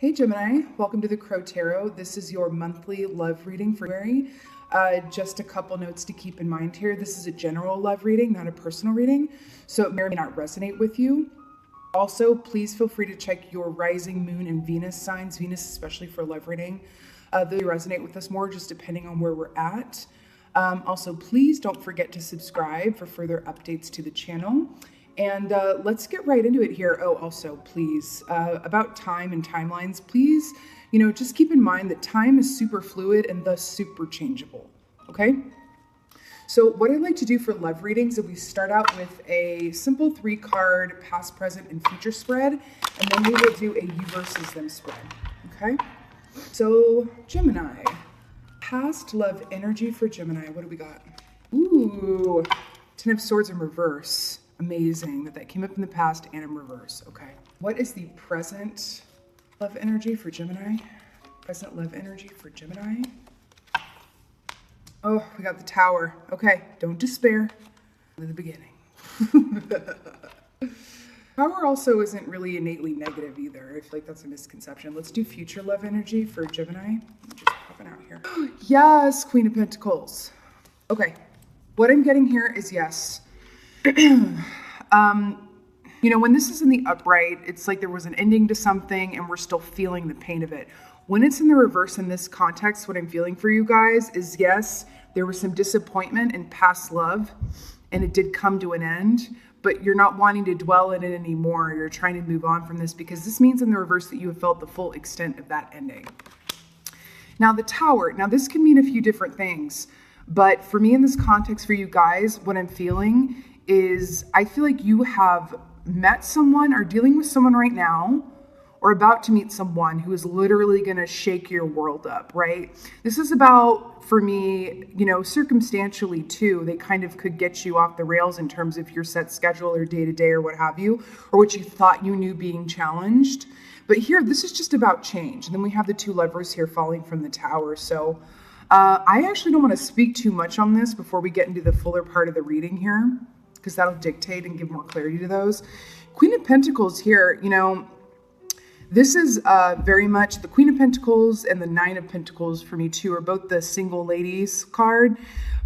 Hey Gemini, welcome to the Crow Tarot. This is your monthly love reading for February. Just a couple notes to keep in mind here. This is a general love reading, not a personal reading, so it may or may not resonate with you. Also, please feel free to check your rising moon and Venus signs, Venus especially for love reading. They resonate with us more just depending on where we're at. Also, please don't forget to subscribe for further updates to the channel. And let's get right into it here. Oh, also, please, about time and timelines, please, just keep in mind that time is super fluid and thus super changeable, okay? So what I'd like to do for love readings is we start out with a simple 3-card past, present, and future spread, and then we will do a you versus them spread, okay? So Gemini, past love energy for Gemini, what do we got? Ooh, 10 of Swords in reverse. Amazing that came up in the past and in reverse. Okay. What is the present love energy for Gemini? Present love energy for Gemini. Oh, we got the Tower. Okay. Don't despair. In the beginning. Tower also isn't really innately negative either. I feel like that's a misconception. Let's do future love energy for Gemini. Just popping out here. Yes, Queen of Pentacles. Okay. What I'm getting here is yes. When this is in the upright, it's like there was an ending to something and we're still feeling the pain of it. When it's in the reverse in this context, what I'm feeling for you guys is yes, there was some disappointment in past love and it did come to an end, but you're not wanting to dwell in it anymore. You're trying to move on from this because this means in the reverse that you have felt the full extent of that ending. Now the Tower, this can mean a few different things, but for me in this context for you guys, what I'm feeling is I feel like you have met someone or dealing with someone right now or about to meet someone who is literally going to shake your world up, right? This is about, for me, circumstantially too, they kind of could get you off the rails in terms of your set schedule or day-to-day or what have you, or what you thought you knew being challenged. But here, this is just about change. And then we have the 2 lovers here falling from the Tower. So I actually don't want to speak too much on this before we get into the fuller part of the reading here, because that'll dictate and give more clarity to those. Queen of Pentacles here, this is very much the Queen of Pentacles and the 9 of Pentacles for me too are both the single ladies card.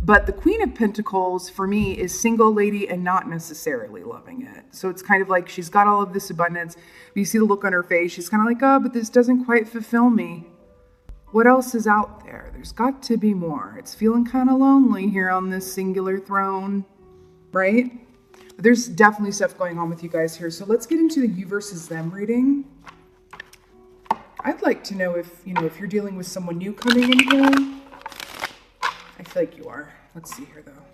But the Queen of Pentacles for me is single lady and not necessarily loving it. So it's kind of like she's got all of this abundance, but you see the look on her face. She's kind of like, oh, but this doesn't quite fulfill me. What else is out there? There's got to be more. It's feeling kind of lonely here on this singular throne. Right? But there's definitely stuff going on with you guys here. So let's get into the you versus them reading. I'd like to know if you're dealing with someone new coming in here. I feel like you are. Let's see here though.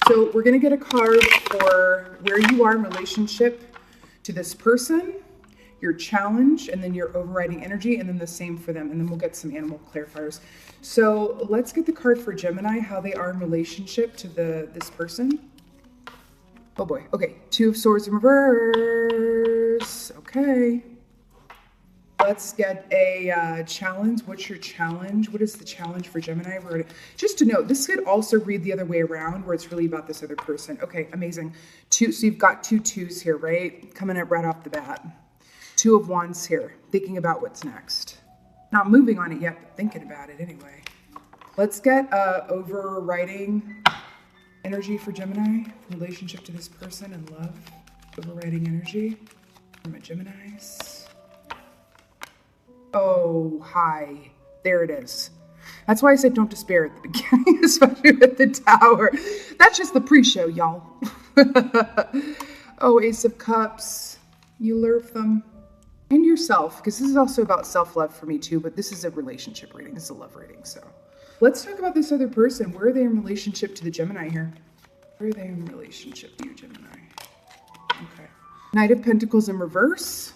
So we're going to get a card for where you are in relationship to this person, your challenge, and then your overriding energy, and then the same for them. And then we'll get some animal clarifiers. So let's get the card for Gemini, how they are in relationship to this person. Oh boy. Okay. 2 of Swords in reverse. Okay. Let's get a challenge. What's your challenge? What is the challenge for Gemini? Just to note, this could also read the other way around where it's really about this other person. Okay. Amazing. So you've got 2 2s here, right? Coming up right off the bat. 2 of Wands here. Thinking about what's next. Not moving on it yet, but thinking about it anyway. Let's get overriding energy for Gemini, relationship to this person and love. Overriding energy from a Gemini's. Oh, hi. There it is. That's why I said don't despair at the beginning, especially with the Tower. That's just the pre-show, y'all. Oh, Ace of Cups. You love them. And yourself, because this is also about self-love for me too, but this is a relationship reading. This is a love reading, so. Let's talk about this other person. Where are they in relationship to the Gemini here? Where are they in relationship to you, Gemini? Okay. Knight of Pentacles in reverse.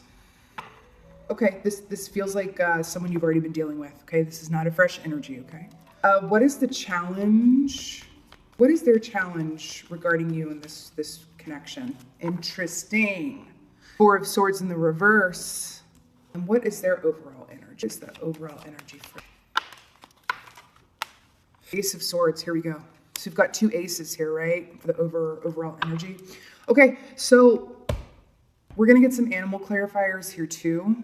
Okay, this feels like someone you've already been dealing with, okay? This is not a fresh energy, okay? What is the challenge? What is their challenge regarding you in this connection? Interesting. 4 of Swords in the reverse. And what is their overall energy? Is the overall energy for Ace of Swords? Here we go. So we've got 2 aces here, right? For the overall energy. Okay, so we're going to get some animal clarifiers here too.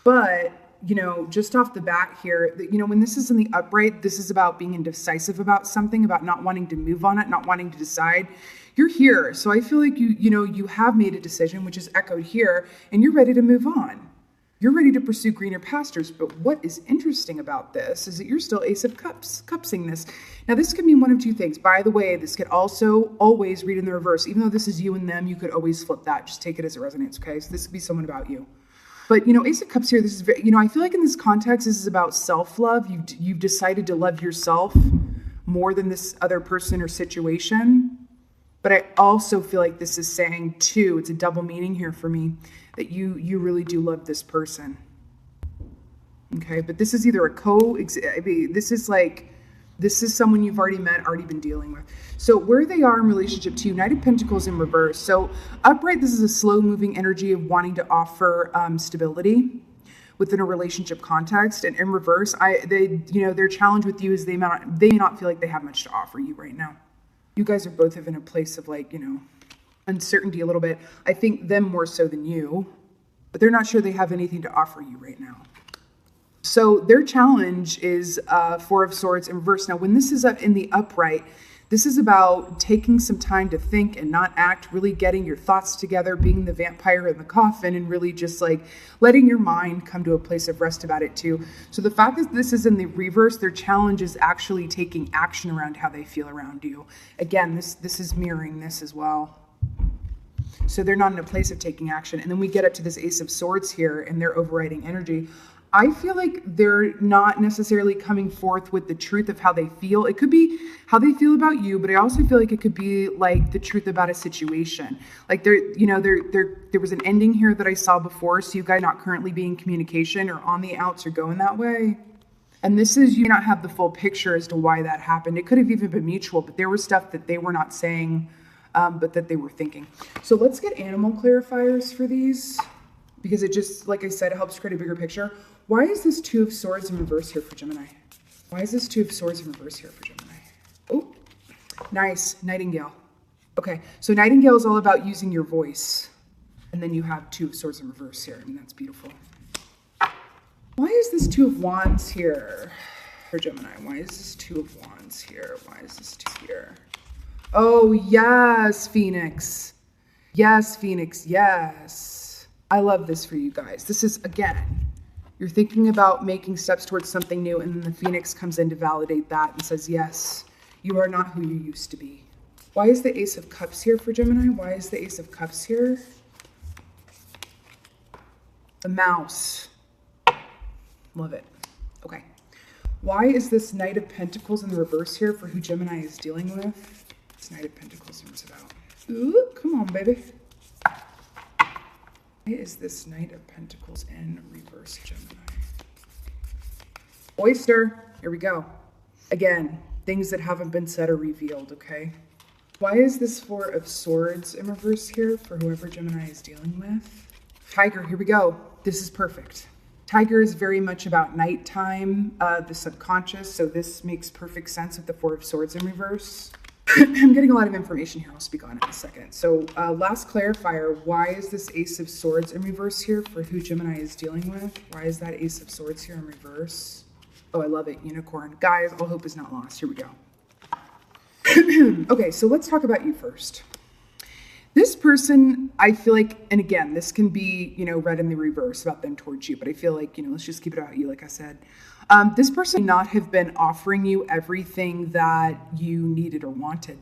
But, you know, just off the bat here, you know, when this is in the upright, this is about being indecisive about something, about not wanting to move on it, not wanting to decide. You're here. So I feel like you have made a decision, which is echoed here, and you're ready to move on. You're ready to pursue greener pastures. But what is interesting about this is that you're still Ace of Cups, cupsing this. Now, this could mean one of two things. By the way, this could also always read in the reverse. Even though this is you and them, you could always flip that. Just take it as it resonates, okay? So this could be someone about you. But, you know, Ace of Cups here, this is very, you know, I feel like in this context, this is about self-love. You've decided to love yourself more than this other person or situation. But I also feel like this is saying, too, it's a double meaning here for me, that you really do love this person. Okay, but this is either this is someone you've already met, already been dealing with. So where they are in relationship to you, Knight of Pentacles in reverse. So upright, this is a slow-moving energy of wanting to offer stability within a relationship context. And in reverse, their challenge with you is they may not feel like they have much to offer you right now. You guys are both in a place of, like, you know, uncertainty a little bit. I think them more so than you, but they're not sure they have anything to offer you right now. So their challenge is Four of Swords in reverse. Now, when this is up in the upright, this is about taking some time to think and not act, really getting your thoughts together, being the vampire in the coffin, and really just like letting your mind come to a place of rest about it too. So the fact that this is in the reverse, their challenge is actually taking action around how they feel around you. Again, this is mirroring this as well. So they're not in a place of taking action. And then we get up to this Ace of Swords here and their overriding energy. I feel like they're not necessarily coming forth with the truth of how they feel. It could be how they feel about you, but I also feel like it could be like the truth about a situation. Like there was an ending here that I saw before. So you guys not currently being in communication or on the outs or going that way. And this is, you may not have the full picture as to why that happened. It could have even been mutual, but there was stuff that they were not saying, but that they were thinking. So let's get animal clarifiers for these, because it just, like I said, it helps create a bigger picture. Why is this Two of Swords in reverse here for Gemini? Why is this Two of Swords in reverse here for Gemini? Oh, nice. Nightingale. Okay, so Nightingale is all about using your voice. And then you have Two of Swords in reverse here. I mean, that's beautiful. Why is this Two of Wands here for Gemini? Why is this Two of Wands here? Why is this two here? Oh, yes, Phoenix. Yes, Phoenix, yes. I love this for you guys. This is, again, you're thinking about making steps towards something new, and then the Phoenix comes in to validate that and says, yes, you are not who you used to be. Why is the Ace of Cups here for Gemini? Why is the Ace of Cups here? The mouse. Love it. Okay. Why is this Knight of Pentacles in the reverse here for who Gemini is dealing with? It's Knight of Pentacles, what's it about? Ooh, come on, baby. Why is this Knight of Pentacles in reverse, Gemini? Oyster. Here we go. Again, things that haven't been said or revealed, okay? Why is this Four of Swords in reverse here for whoever Gemini is dealing with? Tiger. Here we go. This is perfect. Tiger is very much about nighttime, the subconscious, so this makes perfect sense with the Four of Swords in reverse. I'm getting a lot of information here. I'll speak on it in a second. So last clarifier, why is this Ace of Swords in reverse here for who Gemini is dealing with? Why is that Ace of Swords here in reverse? Oh, I love it. Unicorn. Guys, all hope is not lost. Here we go. Okay, so let's talk about you first. This person, I feel like, and again, this can be, read in the reverse about them towards you, but I feel like, let's just keep it about you, like I said. This person may not have been offering you everything that you needed or wanted.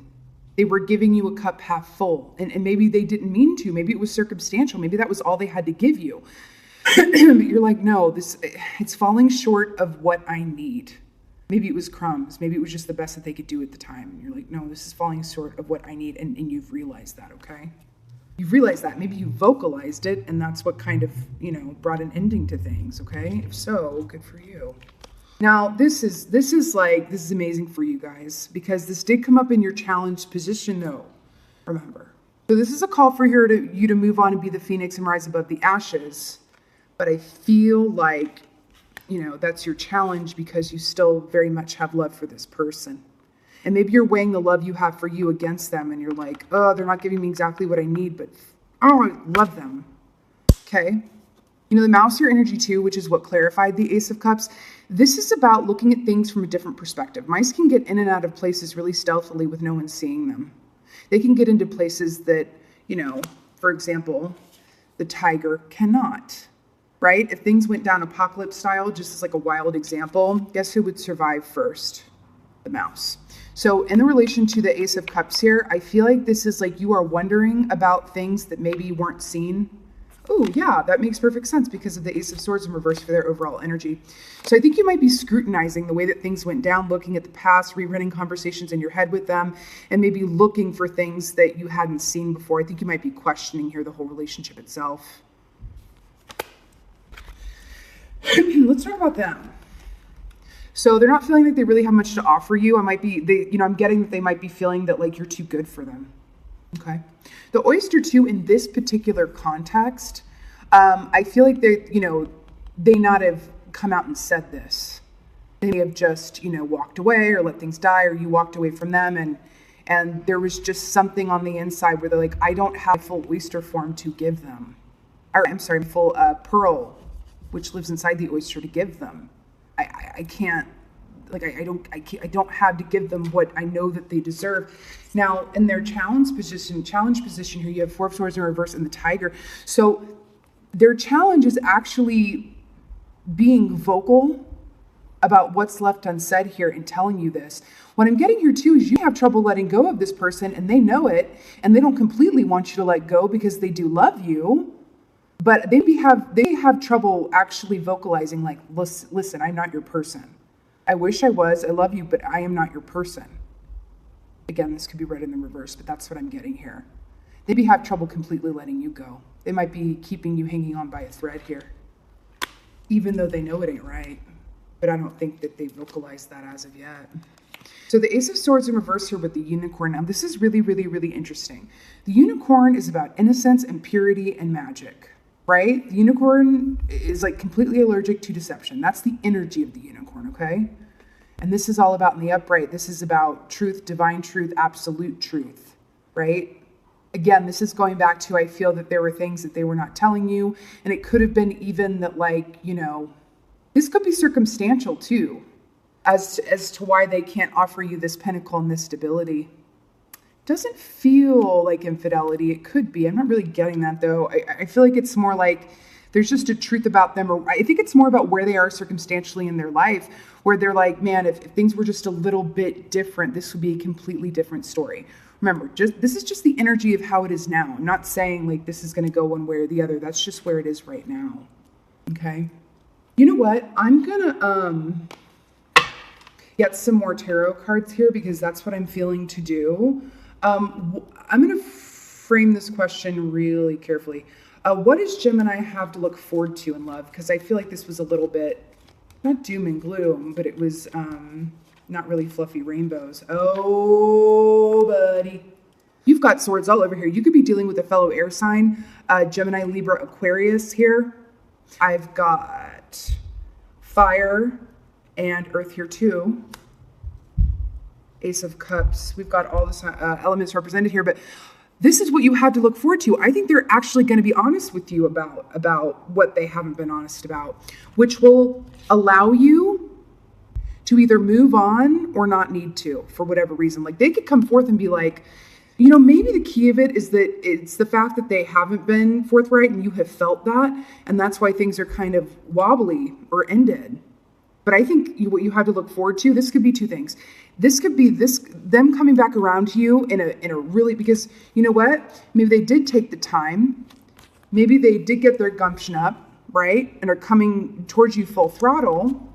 They were giving you a cup half full, and maybe they didn't mean to. Maybe it was circumstantial. Maybe that was all they had to give you. But you're like, no, it's falling short of what I need. Maybe it was crumbs. Maybe it was just the best that they could do at the time. And you're like, no, this is falling short of what I need. And you've realized that, okay? You've realized that. Maybe you vocalized it, and that's what kind of, brought an ending to things, okay? If so, good for you. Now, this is amazing for you guys, because this did come up in your challenged position, though, remember. So this is a call for you to move on and be the phoenix and rise above the ashes. But I feel like, that's your challenge because you still very much have love for this person. And maybe you're weighing the love you have for you against them, and you're like, oh, they're not giving me exactly what I need, but oh, I love them. Okay? The Mouser energy too, which is what clarified the Ace of Cups. This is about looking at things from a different perspective. Mice can get in and out of places really stealthily with no one seeing them. They can get into places that, for example, the tiger cannot, right? If things went down apocalypse style, just as like a wild example, guess who would survive first? The mouse. So in the relation to the Ace of Cups here, I feel like this is like you are wondering about things that maybe you weren't seen. Oh yeah, that makes perfect sense because of the Ace of Swords in reverse for their overall energy. So I think you might be scrutinizing the way that things went down, looking at the past, rerunning conversations in your head with them, and maybe looking for things that you hadn't seen before. I think you might be questioning here the whole relationship itself. Let's talk about them. So they're not feeling like they really have much to offer you. I'm getting that they might be feeling that like you're too good for them. Okay. The oyster too, in this particular context, I feel like they not have come out and said this. They may have just, walked away or let things die, or you walked away from them and there was just something on the inside where they're like, I don't have full oyster form to give them. Or I'm sorry, full pearl, which lives inside the oyster to give them. I can't, like, I don't have to give them what I know that they deserve. Now, in their challenge position here, you have Four of Swords in reverse and the Tiger. So their challenge is actually being vocal about what's left unsaid here and telling you this. What I'm getting here too is you have trouble letting go of this person and they know it, and they don't completely want you to let go because they do love you. But they have trouble actually vocalizing like, listen, I'm not your person. I wish I was, I love you, but I am not your person. Again, this could be read in the reverse, but that's what I'm getting here. They have trouble completely letting you go. They might be keeping you hanging on by a thread here, even though they know it ain't right. But I don't think that they vocalized that as of yet. So the Ace of Swords in reverse here with the Unicorn. Now this is really, really, really interesting. The Unicorn is about innocence and purity and magic. Right? The Unicorn is like completely allergic to deception. That's the energy of the Unicorn, okay? And this is all about in the upright. This is about truth, divine truth, absolute truth, right? Again, this is going back to, I feel that there were things that they were not telling you. And it could have been even that like, this could be circumstantial too, as to why they can't offer you this pinnacle and this stability. Doesn't feel like infidelity. It could be. I'm not really getting that though. I feel like it's more like there's just a truth about them. Or I think it's more about where they are circumstantially in their life, where they're like, man, if things were just a little bit different, this would be a completely different story. Remember, this is just the energy of how it is now. I'm not saying like this is going to go one way or the other. That's just where it is right now. Okay. You know what? I'm going to get some more tarot cards here because that's what I'm feeling to do. I'm going to frame this question really carefully. What does Gemini have to look forward to in love? Because I feel like this was a little bit, not doom and gloom, but it was not really fluffy rainbows. Oh, buddy. You've got swords all over here. You could be dealing with a fellow air sign, Gemini, Libra, Aquarius here. I've got fire and earth here too. Ace of Cups. We've got all the elements represented here, but this is what you have to look forward to. I think they're actually going to be honest with you about what they haven't been honest about, which will allow you to either move on or not need to for whatever reason. Like they could come forth and be like, maybe the key of it is that it's the fact that they haven't been forthright and you have felt that, and that's why things are kind of wobbly or ended. But I think what you have to look forward to, this could be two things. This could be them coming back around to you in a really, because you know what? Maybe they did take the time. Maybe they did get their gumption up, right? And are coming towards you full throttle.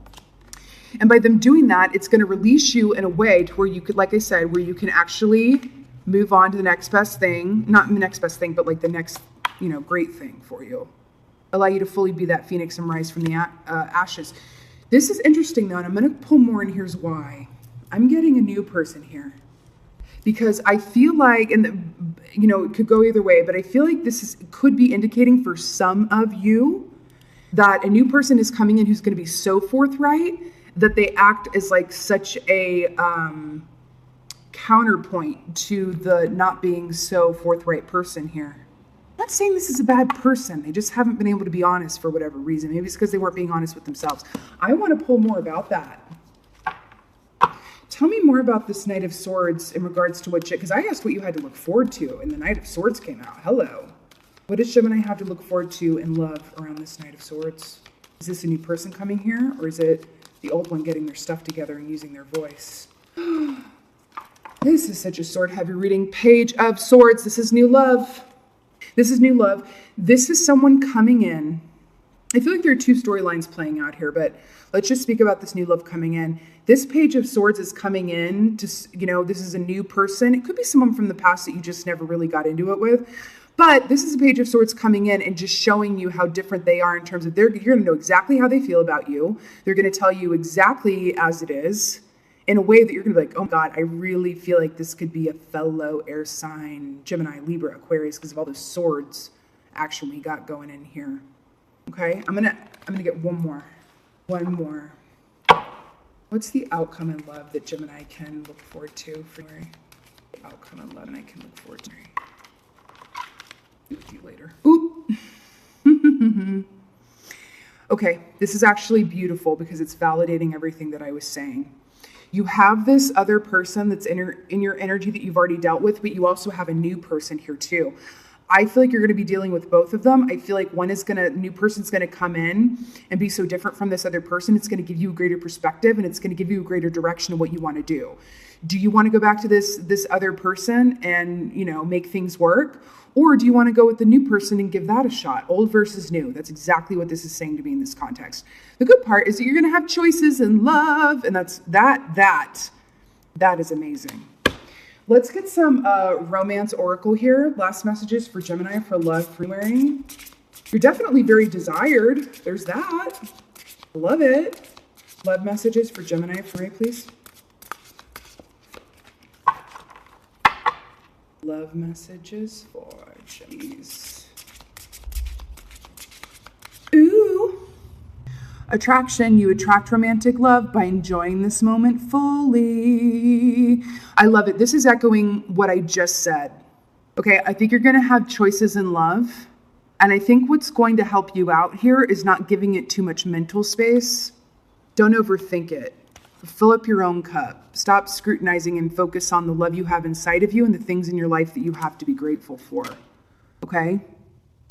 And by them doing that, it's going to release you in a way to where you could, like I said, where you can actually move on to the next best thing. Not the next best thing, but like the next, great thing for you. Allow you to fully be that phoenix and rise from the ashes. This is interesting though, and I'm going to pull more, and here's why. I'm getting a new person here because I feel like, and it could go either way, but I feel like could be indicating for some of you that a new person is coming in who's going to be so forthright that they act as like such a counterpoint to the not being so forthright person here. not saying this is a bad person. They just haven't been able to be honest for whatever reason. Maybe it's because they weren't being honest with themselves. I want to pull more about that. Tell me more about this Knight of Swords in regards to what, because I asked what you had to look forward to, and the Knight of Swords came out. Hello. What does Gemini have to look forward to in love around this Knight of Swords? Is this a new person coming here, or is it the old one getting their stuff together and using their voice? This is such a sword-heavy reading. Page of Swords. This is new love. This is new love. This is someone coming in. I feel like there are two storylines playing out here, but let's just speak about this new love coming in. This Page of Swords is coming in to, this is a new person. It could be someone from the past that you just never really got into it with. But this is a Page of Swords coming in and just showing you how different they are in terms of you're going to know exactly how they feel about you. They're going to tell you exactly as it is in a way that you're going to be like, oh God, I really feel like this could be a fellow air sign, Gemini, Libra, Aquarius, because of all the swords action we got going in here. Okay, I'm gonna get one more. What's the outcome in love that Gemini can look forward to for January? The outcome in love and I can look forward to. See with you later. Oop. Okay, this is actually beautiful because it's validating everything that I was saying. You have this other person that's in your energy that you've already dealt with, but you also have a new person here too. I feel like you're going to be dealing with both of them. I feel like new person's going to come in and be so different from this other person. It's going to give you a greater perspective and it's going to give you a greater direction of what you want to do. Do you want to go back to this other person and, make things work? Or do you want to go with the new person and give that a shot? Old versus new. That's exactly what this is saying to me in this context. The good part is that you're going to have choices in love. And that is amazing. Let's get some romance oracle here. Last messages for Gemini for love for January. You're definitely very desired. There's that. Love it. Love messages for Gemini for me, please. Love messages for Gemini's. Ooh. Attraction, you attract romantic love by enjoying this moment fully. I love it. This is echoing what I just said. Okay, I think you're going to have choices in love. And I think what's going to help you out here is not giving it too much mental space. Don't overthink it. Fill up your own cup. Stop scrutinizing and focus on the love you have inside of you and the things in your life that you have to be grateful for. Okay?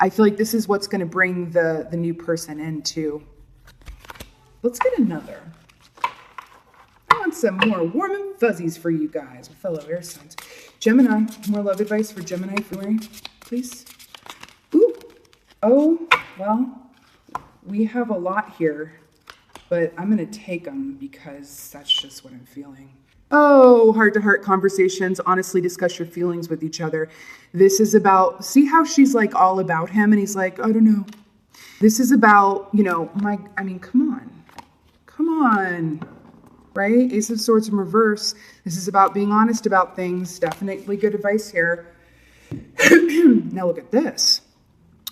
I feel like this is what's going to bring the new person in too. Let's get another. I want some more warm and fuzzies for you guys, fellow air signs. Gemini, more love advice for Gemini February, please. Ooh. Oh, well, we have a lot here, but I'm going to take them because that's just what I'm feeling. Oh, heart-to-heart conversations. Honestly discuss your feelings with each other. This is about, see how she's like all about him and he's like, I don't know. This is about, come on, right? Ace of Swords in reverse. This is about being honest about things. Definitely good advice here. Now look at this.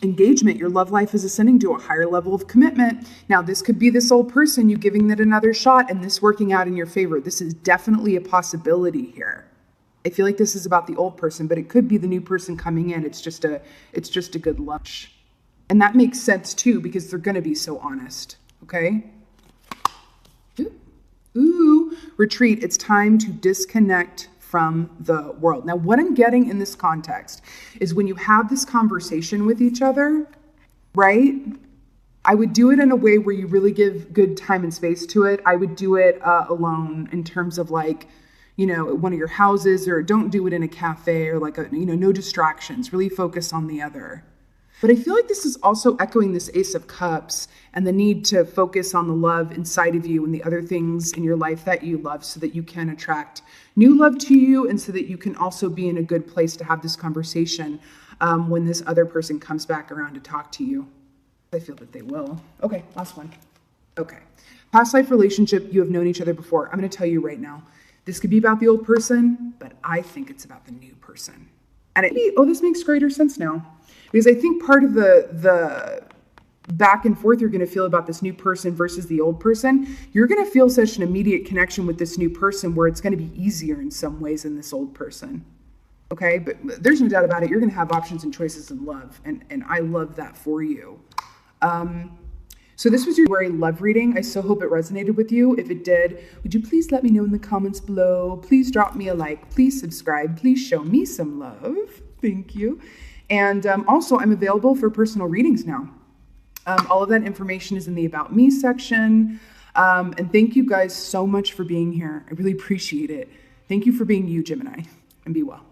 Engagement. Your love life is ascending to a higher level of commitment. Now this could be this old person, you giving it another shot and this working out in your favor. This is definitely a possibility here. I feel like this is about the old person, but it could be the new person coming in. It's just a good lunch. And that makes sense too, because they're going to be so honest. Okay. Ooh, retreat. It's time to disconnect from the world. Now, what I'm getting in this context is when you have this conversation with each other, right? I would do it in a way where you really give good time and space to it. I would do it alone in terms of like, one of your houses, or don't do it in a cafe or like, no distractions. Really focus on the other. But I feel like this is also echoing this Ace of Cups and the need to focus on the love inside of you and the other things in your life that you love so that you can attract new love to you and so that you can also be in a good place to have this conversation when this other person comes back around to talk to you. I feel that they will. Okay, last one. Okay. Past life relationship, you have known each other before. I'm going to tell you right now, this could be about the old person, but I think it's about the new person. And this makes greater sense now. Because I think part of the back and forth you're going to feel about this new person versus the old person, you're going to feel such an immediate connection with this new person where it's going to be easier in some ways than this old person. Okay, but there's no doubt about it. You're going to have options and choices in love, and I love that for you. So this was your January love reading. I so hope it resonated with you. If it did, would you please let me know in the comments below? Please drop me a like. Please subscribe. Please show me some love. Thank you. And also, I'm available for personal readings now. All of that information is in the About Me section. And thank you guys so much for being here. I really appreciate it. Thank you for being you, Gemini, and be well.